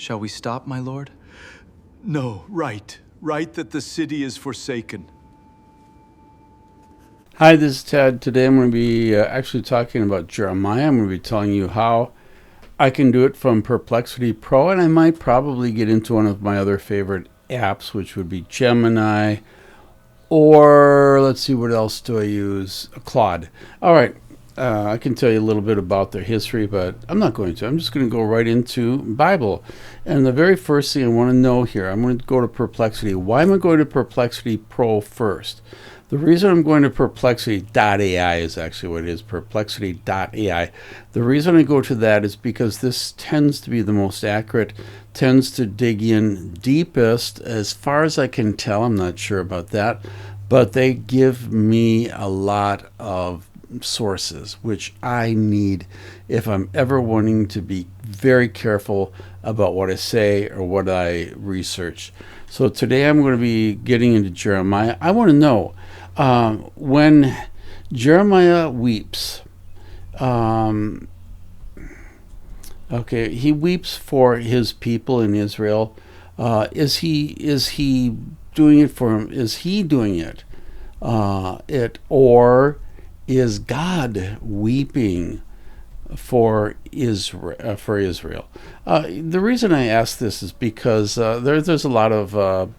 Shall we stop, my lord? No, right that the city is forsaken. Hi, this is Ted. Today I'm going to be actually talking about Jeremiah. I'm going to be telling you how I can do it from Perplexity Pro, and I might probably get into one of my other favorite apps, which would be Gemini, or let's see, what else do I use? Claude. All right, I can tell you a little bit about their history, but I'm not going to. I'm just going to go right into Bible. And the very first thing I want to know here, I'm going to go to Perplexity. Why am I going to Perplexity Pro first? The reason I'm going to Perplexity.ai is actually what it is, Perplexity.ai. The reason I go to that is because this tends to be the most accurate, tends to dig in deepest, as far as I can tell. I'm not sure about that, but they give me a lot of sources, which I need if I'm ever wanting to be very careful about what I say or what I research. So today I'm going to be getting into Jeremiah. I want to know, when Jeremiah weeps, he weeps for his people in Israel. Is he doing it for him? Is he doing it? Or is God weeping for Israel? The reason I ask this is because there's a lot of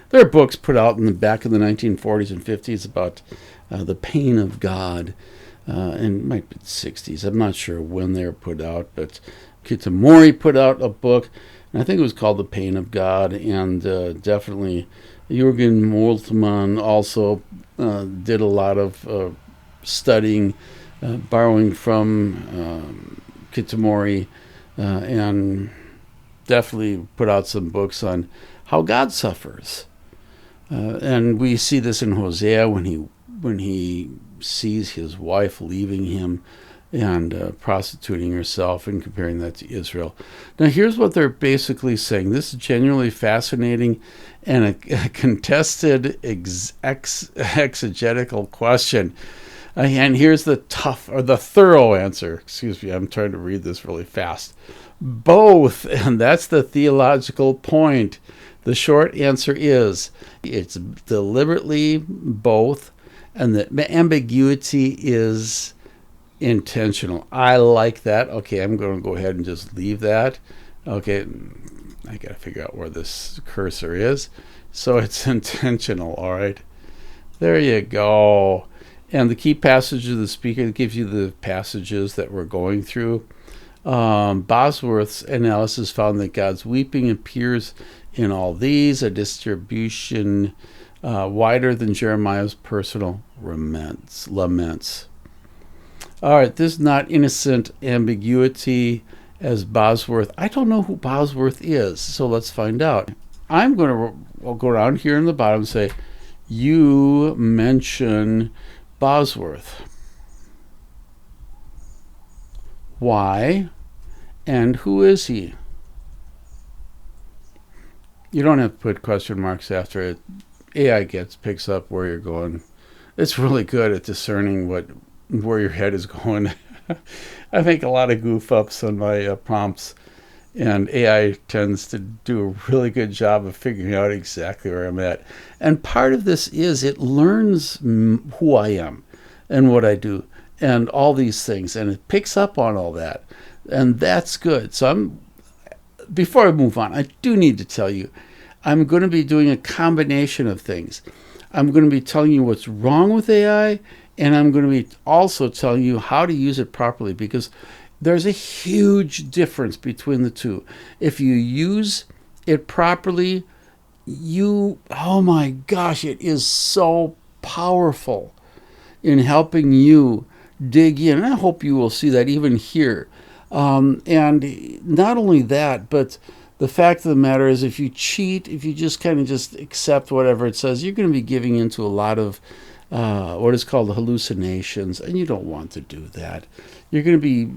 there are books put out in the back of the 1940s and 50s about the pain of God, and it might be 60s. I'm not sure when they were put out, but Kitamori put out a book, and I think it was called The Pain of God, and definitely Jürgen Moltmann also did a lot of studying, borrowing from Kitamori, and definitely put out some books on how God suffers. And we see this in Hosea when he sees his wife leaving him and prostituting herself, and comparing that to Israel. Now here's what they're basically saying. This is genuinely fascinating and a contested exegetical question. And here's the thorough answer. Excuse me, I'm trying to read this really fast. Both, and that's the theological point. The short answer is it's deliberately both, and the ambiguity is intentional. I like that. Okay, I'm going to go ahead and just leave that. Okay, I got to figure out where this cursor is. So it's intentional, all right? There you go. And the key passage of the speaker gives you the passages that we're going through. Bosworth's analysis found that God's weeping appears in all these, a distribution wider than Jeremiah's personal laments. All right, this is not innocent ambiguity as Bosworth. I don't know who Bosworth is, so let's find out. I'll go down here in the bottom and say, you mention Bosworth. Why? And who is he? You don't have to put question marks after it. AI picks up where you're going. It's really good at discerning where your head is going. I make a lot of goof ups on my prompts, and AI tends to do a really good job of figuring out exactly where I'm at. And part of this is it learns who I am and what I do and all these things, and it picks up on all that, and that's good. So before I move on, I do need to tell you, I'm going to be doing a combination of things. I'm going to be telling you what's wrong with AI, and I'm going to be also telling you how to use it properly, because there's a huge difference between the two. If you use it properly, oh my gosh, it is so powerful in helping you dig in. And I hope you will see that even here. And not only that, but the fact of the matter is, if you cheat, if you just kind of just accept whatever it says, you're going to be giving into a lot of what is called hallucinations, and you don't want to do that. You're going to be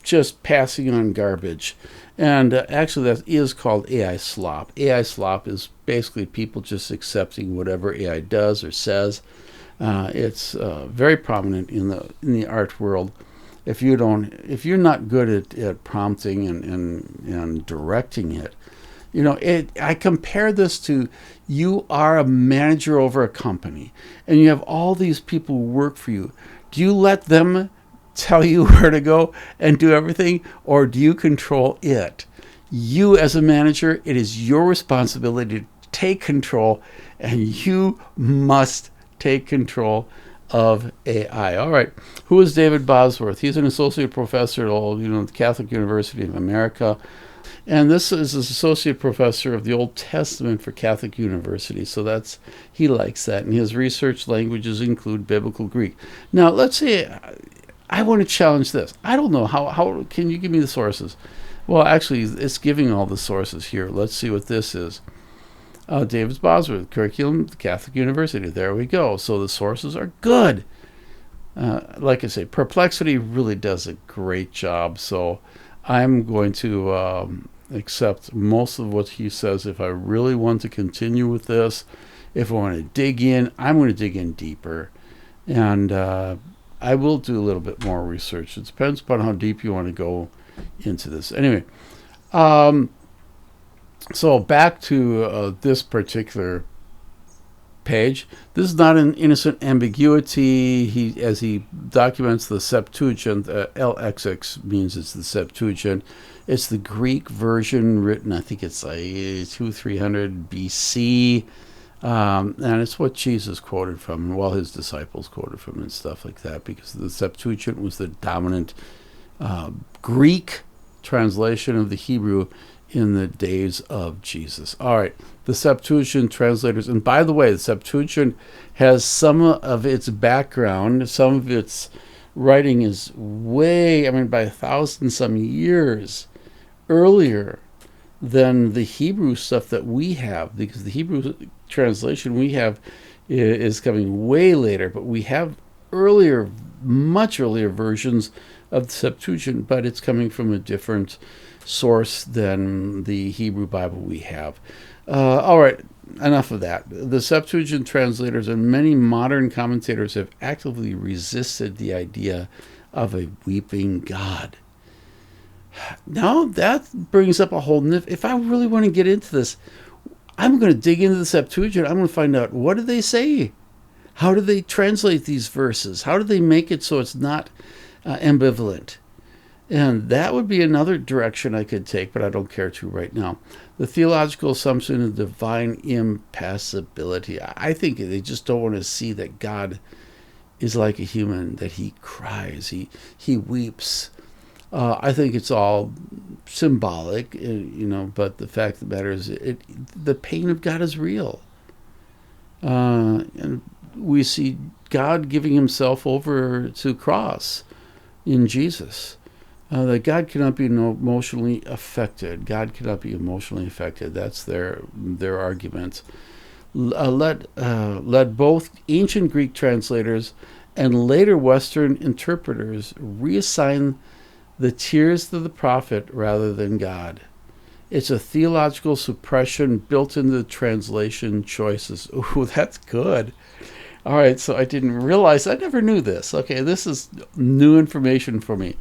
just passing on garbage. And actually, that is called AI slop. AI slop is basically people just accepting whatever AI does or says. It's very prominent in the art world. if you're not good at prompting and directing it. I compare this to, you are a manager over a company and you have all these people who work for you. Do you let them tell you where to go and do everything, or do you control it? You as a manager, it is your responsibility to take control, and you must take control of AI. All right. Who is David Bosworth? He's an associate professor at the Catholic University of America. And this is an associate professor of the Old Testament for Catholic University. So he likes that. And his research languages include Biblical Greek. Now, let's say I want to challenge this. I don't know. How can you give me the sources? Well, actually, it's giving all the sources here. Let's see what this is. David Bosworth, Curriculum, Catholic University. There we go. So the sources are good. Like I say, Perplexity really does a great job. So I'm going to accept most of what he says. If I really want to continue with this, if I want to dig in, I'm going to dig in deeper. And I will do a little bit more research. It depends upon how deep you want to go into this. Anyway, so back to this particular page. This is not an innocent ambiguity. As he documents the Septuagint, LXX means it's the Septuagint. It's the Greek version written, I think it's like 200-300 BC. And it's what Jesus quoted from, well, his disciples quoted from and stuff like that, because the Septuagint was the dominant Greek translation of the Hebrew in the days of Jesus. All right, the Septuagint translators, and by the way, the Septuagint has some of its background, some of its writing is way, by 1,000 some years earlier than the Hebrew stuff that we have, because the Hebrew translation we have is coming way later, but we have much earlier versions of the Septuagint, but it's coming from a different source than the Hebrew Bible we have. All right, enough of that. The Septuagint translators and many modern commentators have actively resisted the idea of a weeping God. Now that brings up a whole if I really want to get into this, I'm going to dig into the Septuagint. I'm going to find out, what do they say? How do they translate these verses? How do they make it so it's not ambivalent? And that would be another direction I could take, but I don't care to right now. The theological assumption of divine impassibility. I think they just don't want to see that God is like a human, that he cries, he weeps. I think it's all symbolic, but the fact of the matter is the pain of God is real. And we see God giving himself over to the cross in Jesus. That God cannot be emotionally affected. God cannot be emotionally affected. That's their argument. Led both ancient Greek translators and later Western interpreters reassign the tears to the prophet rather than God. It's a theological suppression built into the translation choices. Ooh, that's good. All right, so I didn't realize, I never knew this. Okay, this is new information for me.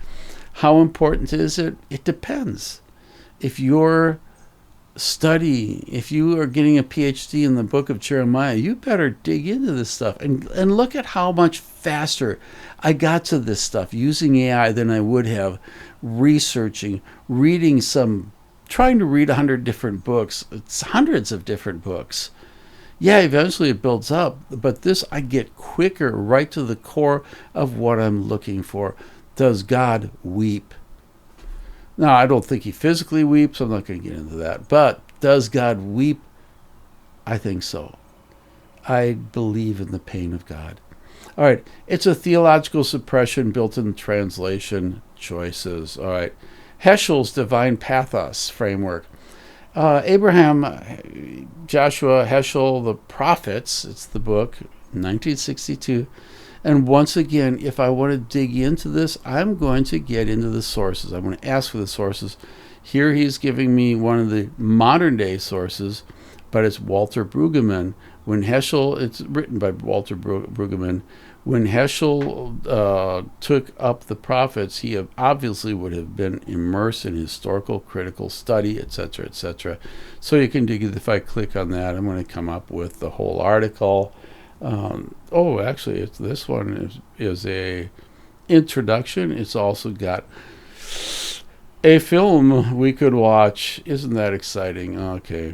How important is it? It depends. If you're studying, if you are getting a PhD in the book of Jeremiah, you better dig into this stuff and look at how much faster I got to this stuff using AI than I would have researching, trying to read 100 different books. It's hundreds of different books. Yeah, eventually it builds up, but this I get quicker, right to the core of what I'm looking for. Does God weep? Now, I don't think he physically weeps. I'm not going to get into that. But does God weep? I think so. I believe in the pain of God. All right. It's a theological suppression built in translation choices. All right. Heschel's divine pathos framework. Abraham Joshua Heschel, The Prophets, it's the book, 1962. And once again, if I want to dig into this, I'm going to get into the sources. I'm going to ask for the sources. Here he's giving me one of the modern day sources, but it's Walter Brueggemann. It's written by Walter Brueggemann. When Heschel took up the prophets, he obviously would have been immersed in historical, critical study, etc., etc. So you can dig it. If I click on that, I'm going to come up with the whole article. Actually, this one is a introduction. It's also got a film we could watch. Isn't that exciting? Okay,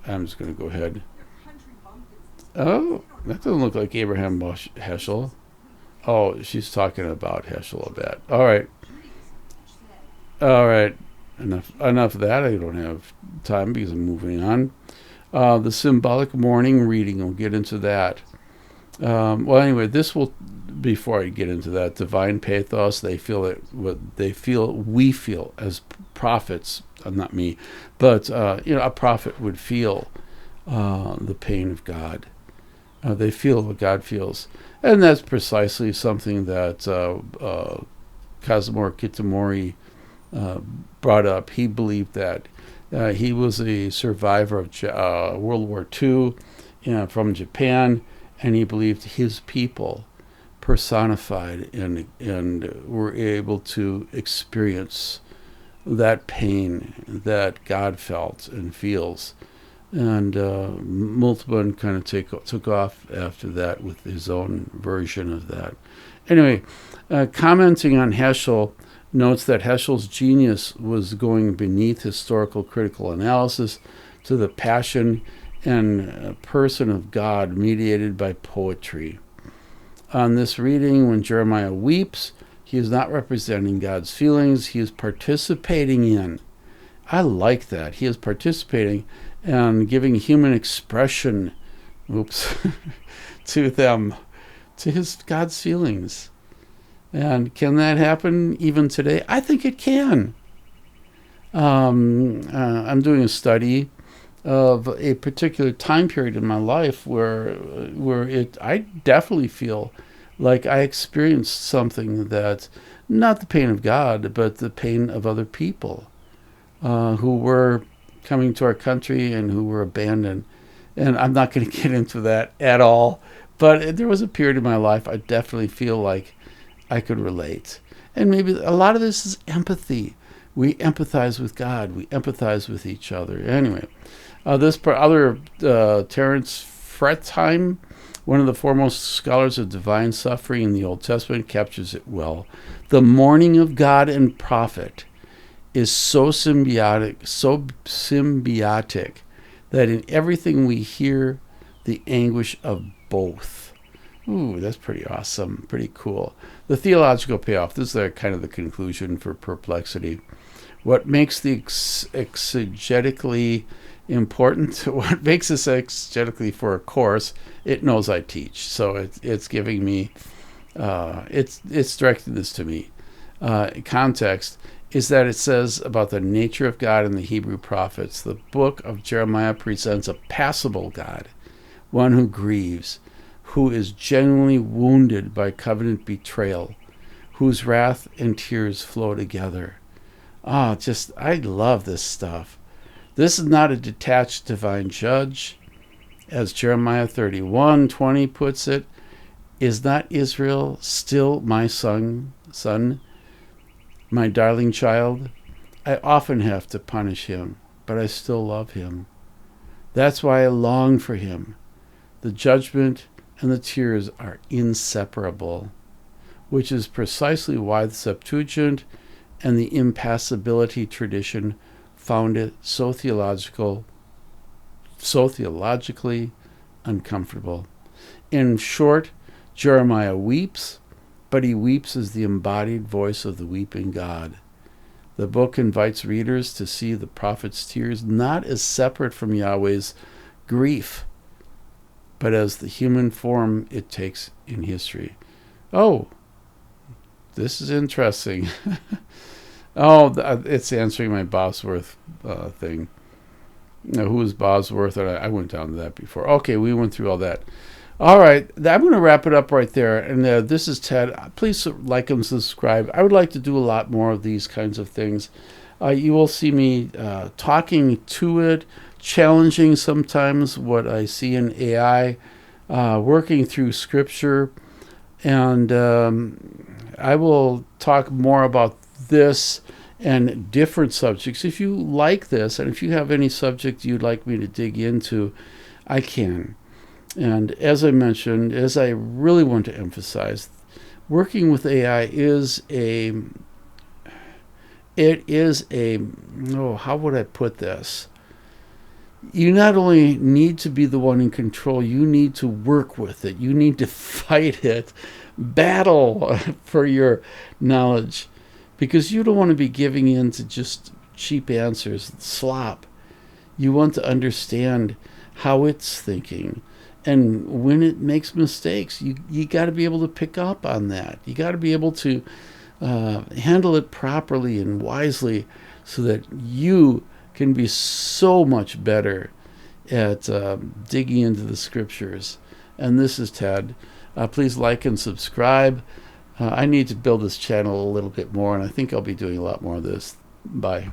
I'm just going to go ahead. Oh, that doesn't look like Abraham Heschel. Oh, she's talking about Heschel a bit. All right. Enough of that. I don't have time because I'm moving on. The symbolic morning reading. We'll get into that. Anyway, this will. Before I get into that, divine pathos. They feel that what they feel, we feel as prophets. Not me, but a prophet would feel the pain of God. They feel what God feels. And that's precisely something that Kazoh Kitamori brought up. He believed that he was a survivor of World War II from Japan, and he believed his people personified and were able to experience that pain that God felt and feels. And Moltmann kind of took off after that with his own version of that. Anyway, commenting on Heschel, notes that Heschel's genius was going beneath historical critical analysis to the passion and person of God mediated by poetry. On this reading, when Jeremiah weeps, he is not representing God's feelings, he is participating in. I like that. He is participating and giving human expression, to them, to God's feelings. And can that happen even today? I think it can. I'm doing a study of a particular time period in my life where I definitely feel like I experienced something that, not the pain of God, but the pain of other people who were coming to our country and who were abandoned. And I'm not going to get into that at all, but there was a period in my life I definitely feel like I could relate. And maybe a lot of this is empathy. We empathize with God. We empathize with each other. Anyway, Terence Fretheim, one of the foremost scholars of divine suffering in the Old Testament, captures it well. The mourning of God and prophet is so symbiotic that in everything we hear the anguish of both. Ooh, that's pretty awesome, pretty cool. The theological payoff. This is kind of the conclusion for perplexity. What makes the exegetically important? What makes this exegetically for a course? It knows I teach, so it's giving me. It's directing this to me. Context is that it says about the nature of God in the Hebrew prophets. The book of Jeremiah presents a passible God, one who grieves, who is genuinely wounded by covenant betrayal, whose wrath and tears flow together. I love this stuff. This is not a detached divine judge. As Jeremiah 31:20 puts it, is not Israel still my son, my darling child? I often have to punish him, but I still love him. That's why I long for him. The judgment and the tears are inseparable, which is precisely why the Septuagint and the impassibility tradition found it so theologically uncomfortable. In short, Jeremiah weeps, but he weeps as the embodied voice of the weeping God. The book invites readers to see the prophet's tears not as separate from Yahweh's grief, but as the human form it takes in history. Oh, this is interesting. It's answering my Bosworth thing. Now, who is Bosworth? I went down to that before. Okay, we went through all that. All right, I'm going to wrap it up right there. And this is Ted. Please like and subscribe. I would like to do a lot more of these kinds of things. You will see me talking to it, challenging sometimes what I see in AI, working through Scripture, And I will talk more about this and different subjects. If you like this, and if you have any subject you'd like me to dig into, I can. And as I mentioned, as I really want to emphasize, working with AI is how would I put this? You not only need to be the one in control, you need to work with it. You need to fight it, battle for your knowledge, because you don't want to be giving in to just cheap answers, slop. You want to understand how it's thinking. And when it makes mistakes, you got to be able to pick up on that. You got to be able to handle it properly and wisely so that you can be so much better at digging into the scriptures. And this is Ted. Please like and subscribe. I need to build this channel a little bit more, and I think I'll be doing a lot more of this. Bye.